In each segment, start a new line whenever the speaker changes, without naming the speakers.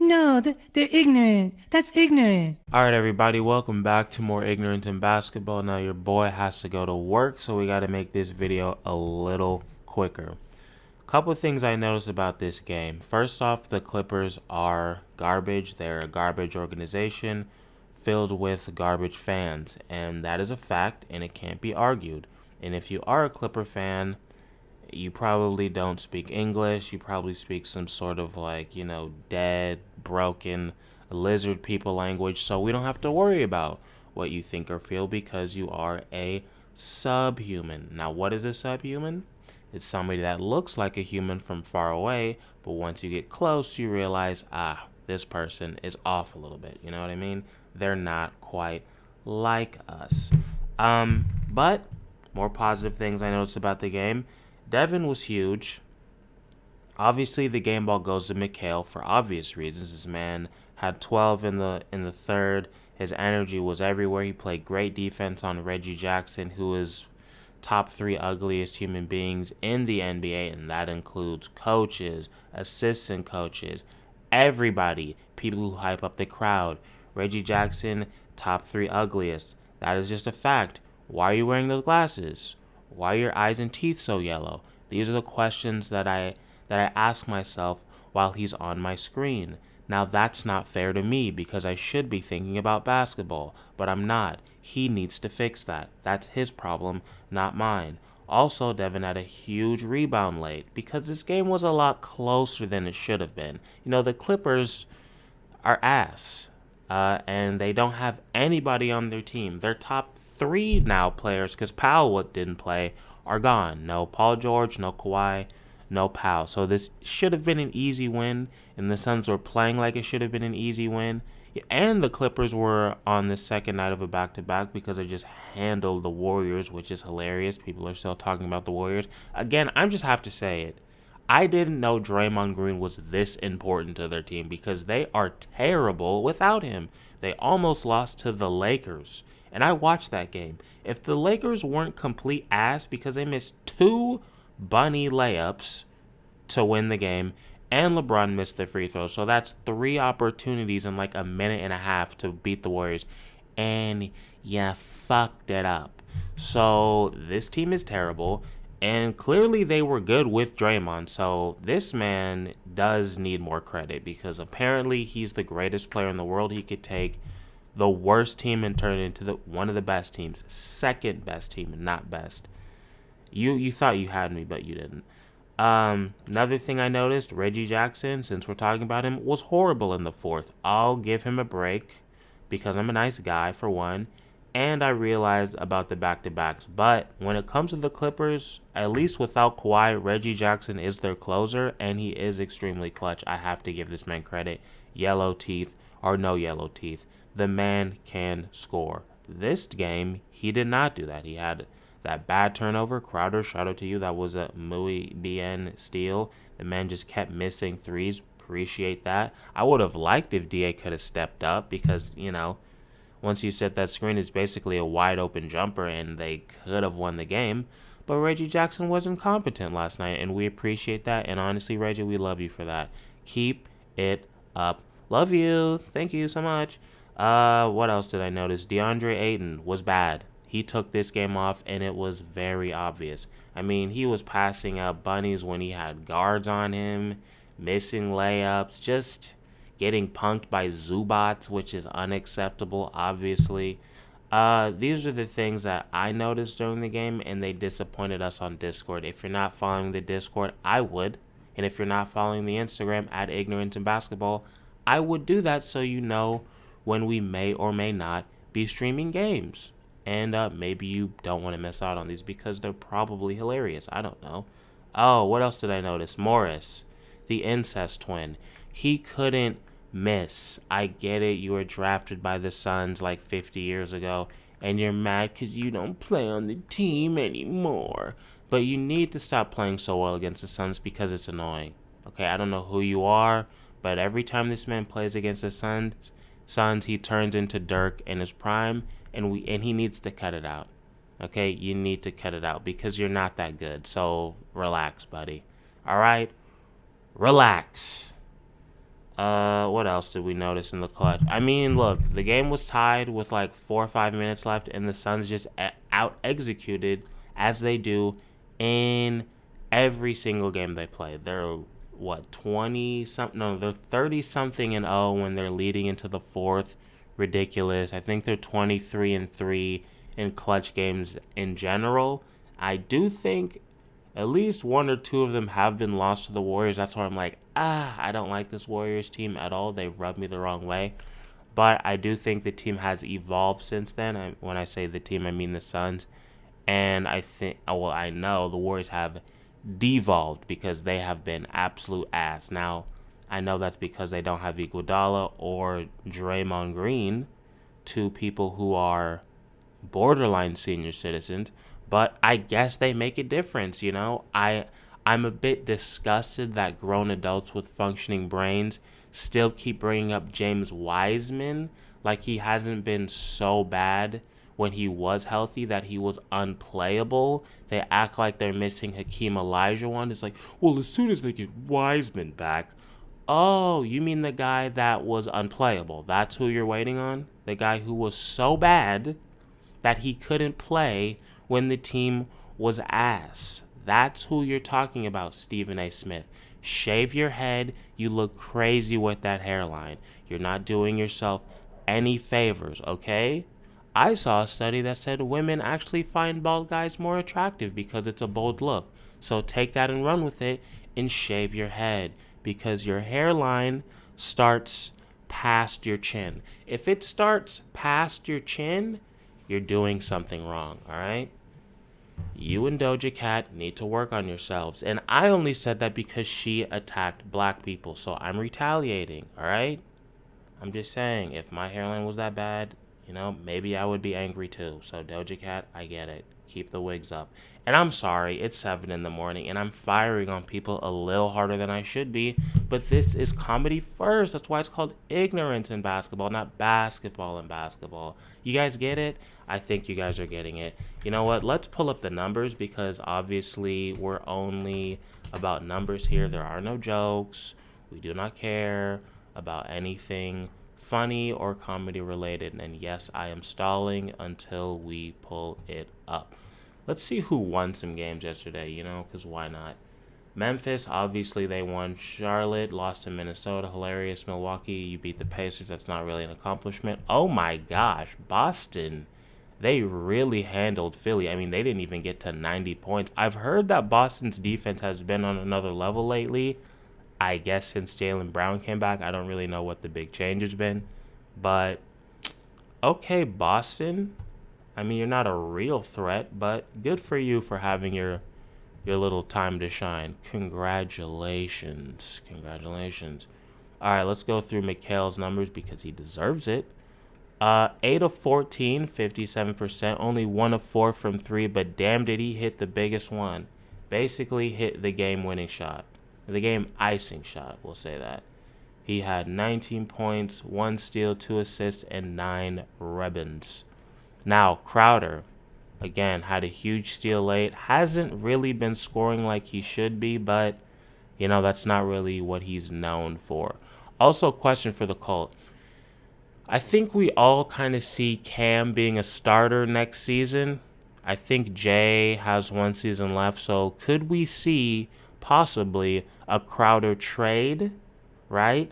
No, they're ignorant. That's ignorant.
Alright, everybody, welcome back to more Ignorant in Basketball. Now, your boy has to go to work, so we got to make this video a little quicker. Couple of things I noticed about this game. First off, the Clippers are garbage. They're a garbage organization filled with garbage fans, and that is a fact, and it can't be argued. And if you are a Clipper fan, you probably don't speak English. You probably speak some sort of dead, broken, lizard people language. So we don't have to worry about what you think or feel because you are a subhuman. Now, what is a subhuman? It's somebody that looks like a human from far away, but once you get close, you realize, this person is off a little bit. You know what I mean? They're not quite like us. But more positive things I noticed about the game. Devin was huge. Obviously, the game ball goes to Mikhail for obvious reasons. This man had 12 in the third. His energy was everywhere. He played great defense on Reggie Jackson, who is top 3 ugliest human beings in the NBA, and that includes coaches, assistant coaches, everybody, people who hype up the crowd. Reggie Jackson, top 3 ugliest. That is just a fact. Why are you wearing those glasses? Why are your eyes and teeth so yellow? These are the questions that I ask myself while he's on my screen. Now that's not fair to me because I should be thinking about basketball, but I'm not. He needs to fix that. That's his problem, not mine. Also, Devin had a huge rebound late because this game was a lot closer than it should have been. You know, the Clippers are ass. And they don't have anybody on their team. Their top 3 now players, because Powell didn't play, are gone. No Paul George, no Kawhi, no Powell. So this should have been an easy win, and the Suns were playing like it should have been an easy win. And the Clippers were on the second night of a back-to-back because they just handled the Warriors, which is hilarious. People are still talking about the Warriors. Again, I just have to say it. I didn't know Draymond Green was this important to their team because they are terrible without him. They almost lost to the Lakers, and I watched that game. If the Lakers weren't complete ass because they missed 2 bunny layups to win the game, and LeBron missed the free throw, so that's 3 opportunities in like a minute and a half to beat the Warriors, and you fucked it up. So this team is terrible. And clearly they were good with Draymond, so this man does need more credit because apparently he's the greatest player in the world. He could take the worst team and turn it into one of the best teams, second best team, not best. You thought you had me, but you didn't. Another thing I noticed, Reggie Jackson, since we're talking about him, was horrible in the fourth. I'll give him a break because I'm a nice guy, for one. And I realized about the back-to-backs. But when it comes to the Clippers, at least without Kawhi, Reggie Jackson is their closer, and he is extremely clutch. I have to give this man credit. Yellow teeth or no yellow teeth. The man can score. This game, he did not do that. He had that bad turnover. Crowder, shout out to you. That was a muy bien steal. The man just kept missing threes. Appreciate that. I would have liked if DA could have stepped up because, once you set that screen, it's basically a wide open jumper, and they could have won the game. But Reggie Jackson wasn't competent last night, and we appreciate that. And honestly, Reggie, we love you for that. Keep it up. Love you. Thank you so much. What else did I notice? Deandre Hayden was bad. He took this game off, and it was very obvious. I mean, he was passing up bunnies when he had guards on him, missing layups, just getting punked by Zubats, which is unacceptable, obviously. These are the things that I noticed during the game, and they disappointed us on Discord. If you're not following the Discord, I would. And if you're not following the Instagram at Ignorance in Basketball, I would do that so you know when we may or may not be streaming games. And maybe you don't want to miss out on these because they're probably hilarious. I don't know. Oh, what else did I notice? Morris, the incest twin. He couldn't miss. I get it. You were drafted by the Suns like 50 years ago, and you're mad because you don't play on the team anymore. But you need to stop playing so well against the Suns because it's annoying. Okay, I don't know who you are, but every time this man plays against the Suns, he turns into Dirk in his prime, and he needs to cut it out. Okay, you need to cut it out because you're not that good. So relax, buddy. All right, relax. What else did we notice in the clutch? I mean, look, the game was tied with like 4 or 5 minutes left, and the Suns just out-executed, as they do in every single game they play. They're, what, 20-something? No, they're 30-something and 0 when they're leading into the fourth. Ridiculous. I think they're 23-3 in clutch games in general. I do think at least one or two of them have been lost to the Warriors. That's why I'm like, I don't like this Warriors team at all. They rub me the wrong way. But I do think the team has evolved since then. When I say the team, I mean the Suns. And I know the Warriors have devolved because they have been absolute ass. Now, I know that's because they don't have Iguodala or Draymond Green, two people who are borderline senior citizens, but I guess they make a difference, you know? I'm a bit disgusted that grown adults with functioning brains still keep bringing up James Wiseman like he hasn't been so bad when he was healthy that he was unplayable. They act like they're missing Hakeem Olajuwon. It's like, well, as soon as they get Wiseman back, oh, you mean the guy that was unplayable? That's who you're waiting on? The guy who was so bad that he couldn't play when the team was ass. That's who you're talking about, Stephen A. Smith. Shave your head. You look crazy with that hairline. You're not doing yourself any favors, okay? I saw a study that said women actually find bald guys more attractive because it's a bold look. So take that and run with it and shave your head because your hairline starts past your chin. If it starts past your chin, you're doing something wrong, all right? You and Doja Cat need to work on yourselves. And I only said that because she attacked black people, so I'm retaliating, all right? I'm just saying, if my hairline was that bad, you know, maybe I would be angry too. So Doja Cat, I get it. Keep the wigs up. And I'm sorry, it's 7 in the morning, and I'm firing on people a little harder than I should be. But this is comedy first. That's why it's called ignorance in basketball, not basketball in basketball. You guys get it? I think you guys are getting it. You know what? Let's pull up the numbers because obviously we're only about numbers here. There are no jokes. We do not care about anything funny or comedy related. And yes, I am stalling until we pull it up. Let's see who won some games yesterday, you know, because why not? Memphis, obviously they won. Charlotte lost to Minnesota. Hilarious. Milwaukee, you beat the Pacers. That's not really an accomplishment. Oh my gosh, Boston. They really handled Philly. I mean, they didn't even get to 90 points. I've heard that Boston's defense has been on another level lately. I guess since Jaylen Brown came back, I don't really know what the big change has been. But, okay, Boston. I mean, you're not a real threat, but good for you for having your little time to shine. Congratulations. Congratulations. All right, let's go through Mikhail's numbers because he deserves it. 8 of 14, 57%. Only 1 of 4 from 3, but damn did he hit the biggest one. Basically hit the game-winning shot. The game icing shot, we'll say that. He had 19 points, 1 steal, 2 assists, and 9 rebounds. Now, Crowder, again, had a huge steal late. Hasn't really been scoring like he should be, but, you know, that's not really what he's known for. Also, question for the Colt. I think we all kind of see Cam being a starter next season. I think Jay has 1 season left, so could we see possibly a Crowder trade, right?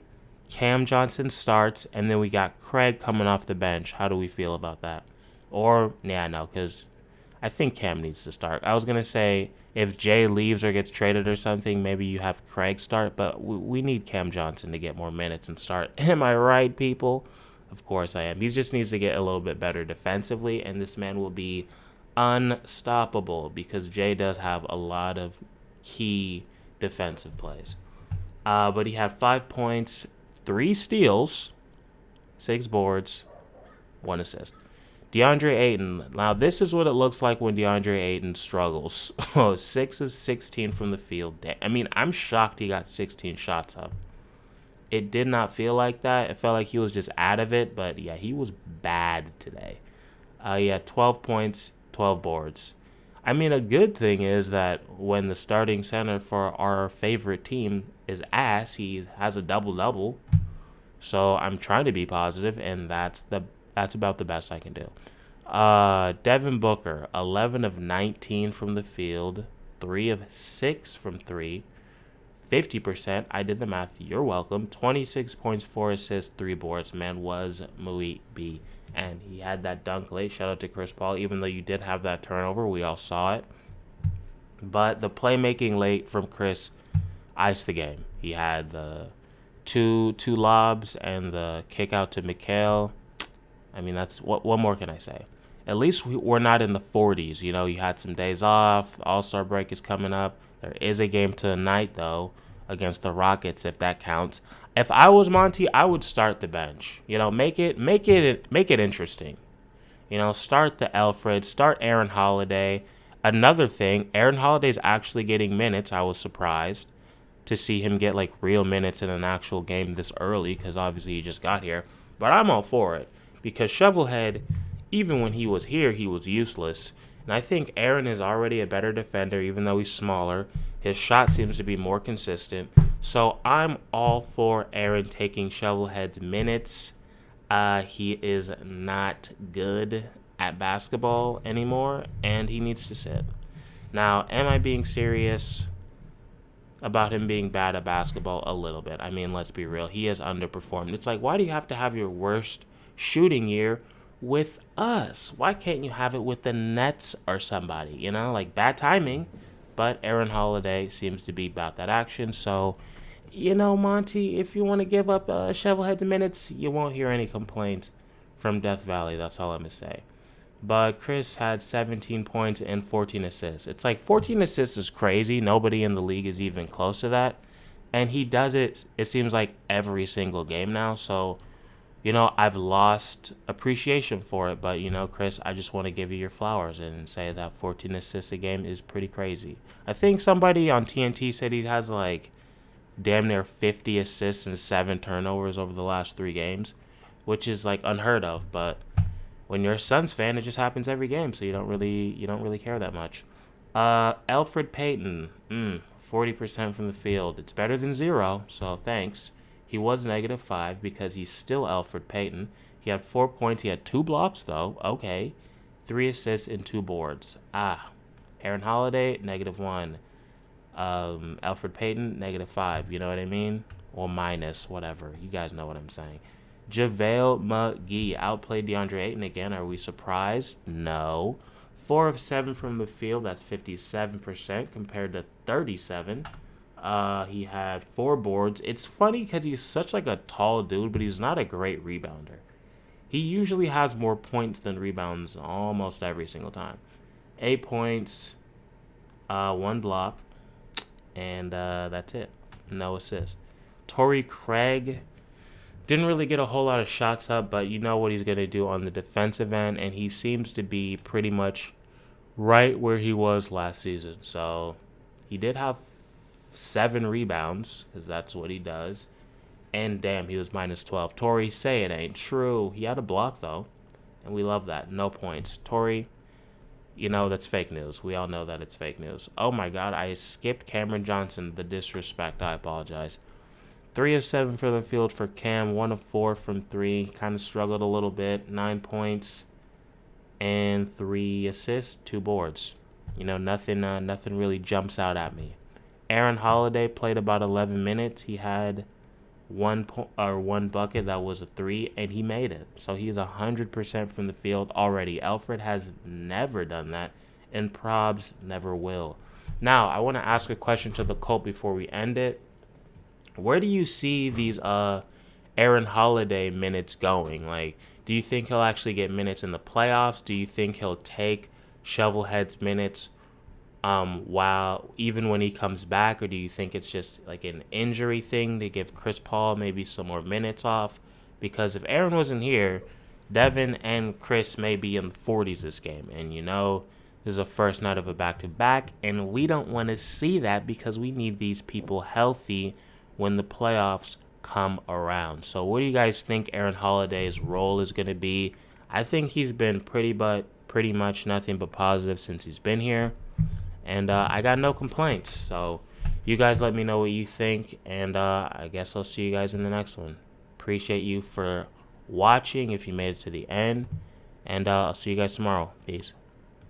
Cam Johnson starts, and then we got Craig coming off the bench. How do we feel about that? Or, yeah, no, because I think Cam needs to start. I was going to say if Jay leaves or gets traded or something, maybe you have Craig start, but we need Cam Johnson to get more minutes and start. Am I right, people? Of course I am. He just needs to get a little bit better defensively, and this man will be unstoppable because Jay does have a lot of key defensive plays. But he had 5 points, 3 steals, 6 boards, 1 assist. Deandre Ayton. Now, this is what it looks like when Deandre Ayton struggles. 6 of 16 from the field. I mean, I'm shocked he got 16 shots up. It did not feel like that. It felt like he was just out of it. But, yeah, he was bad today. He had 12 points, 12 boards. I mean, a good thing is that when the starting center for our favorite team is ass. He has a double-double. So I'm trying to be positive, and that's about the best I can do. Devin Booker, 11 of 19 from the field, 3 of 6 from 3, 50%. I did the math. You're welcome. 26 points, 4 assists, 3 boards. Man was muy B. And he had that dunk late. Shout out to Chris Paul. Even though you did have that turnover, we all saw it. But the playmaking late from Chris iced the game. He had the two lobs and the kick out to Mikhail. I mean, that's what more can I say? At least we're not in the 40s. You know, you had some days off. The All-Star break is coming up. There is a game tonight, though, against the Rockets, if that counts. If I was Monty, I would start the bench. You know, make it interesting. You know, start the Alfred, start Aaron Holiday. Another thing, Aaron Holiday's actually getting minutes. I was surprised to see him get like real minutes in an actual game this early, because obviously he just got here. But I'm all for it, because Shovelhead, even when he was here, he was useless. And I think Aaron is already a better defender, even though he's smaller. His shot seems to be more consistent. So I'm all for Aaron taking Shovelhead's minutes. He is not good at basketball anymore, and he needs to sit. Now, am I being serious about him being bad at basketball? A little bit. I mean, let's be real. He has underperformed. It's like, why do you have to have your worst shooting year with us? Why can't you have it with the Nets or somebody? You know, like, bad timing. But Aaron Holiday seems to be about that action. So, you know, Monty, if you want to give up Shovelhead's minutes, you won't hear any complaints from Death Valley. That's all I'm going to say. But Chris had 17 points and 14 assists. It's like 14 assists is crazy. Nobody in the league is even close to that. And he does it, it seems like, every single game now. So, you know, I've lost appreciation for it. But, you know, Chris, I just want to give you your flowers and say that 14 assists a game is pretty crazy. I think somebody on TNT said he has like damn near 50 assists and 7 turnovers over the last 3 games, which is like unheard of. But when you're a Suns fan, it just happens every game, so you don't really care that much. Elfrid Payton, 40% from the field. It's better than 0, so thanks. He was -5 because he's still Elfrid Payton. He had 4 points. He had 2 blocks, though. Okay. 3 assists and 2 boards. Aaron Holiday, -1. Elfrid Payton, -5. You know what I mean? Or minus, whatever. You guys know what I'm saying. JaVale McGee outplayed Deandre Hayden again. Are we surprised? No. 4 of 7 from the field. That's 57% compared to 37. He had 4 boards. It's funny because he's such like a tall dude, but he's not a great rebounder. He usually has more points than rebounds almost every single time. 8 points, 1 block, and that's it. No assist. Torrey Craig didn't really get a whole lot of shots up, but you know what he's going to do on the defensive end, and he seems to be pretty much right where he was last season. So he did have 7 rebounds, because that's what he does. And damn, he was -12. Torrey, say it ain't true. He had a block, though, and we love that. No points. Torrey, you know, that's fake news. We all know that it's fake news. Oh, my God, I skipped Cameron Johnson. The disrespect, I apologize. 3 of 7 for the field for Cam. 1 of 4 from 3. Kind of struggled a little bit. 9 points and 3 assists, 2 boards. You know, nothing really jumps out at me. Aaron Holiday played about 11 minutes. He had one bucket that was a 3, and he made it. So he's 100% from the field already. Alfred has never done that, and Probs never will. Now, I want to ask a question to the Colt before we end it. Where do you see these Aaron Holiday minutes going? Like, do you think he'll actually get minutes in the playoffs? Do you think he'll take Shovelhead's minutes even when he comes back? Or do you think it's just like an injury thing to give Chris Paul maybe some more minutes off? Because if Aaron wasn't here, Devin and Chris may be in the 40s this game. And you know, this is the first night of a back-to-back, and we don't want to see that because we need these people healthy when the playoffs come around. So what do you guys think Aaron Holiday's role is going to be? I think he's been pretty much nothing but positive since he's been here. And I got no complaints. So You guys let me know what you think, and I guess I'll see you guys in the next one. Appreciate you for watching if you made it to the end, and I'll see you guys tomorrow. Peace.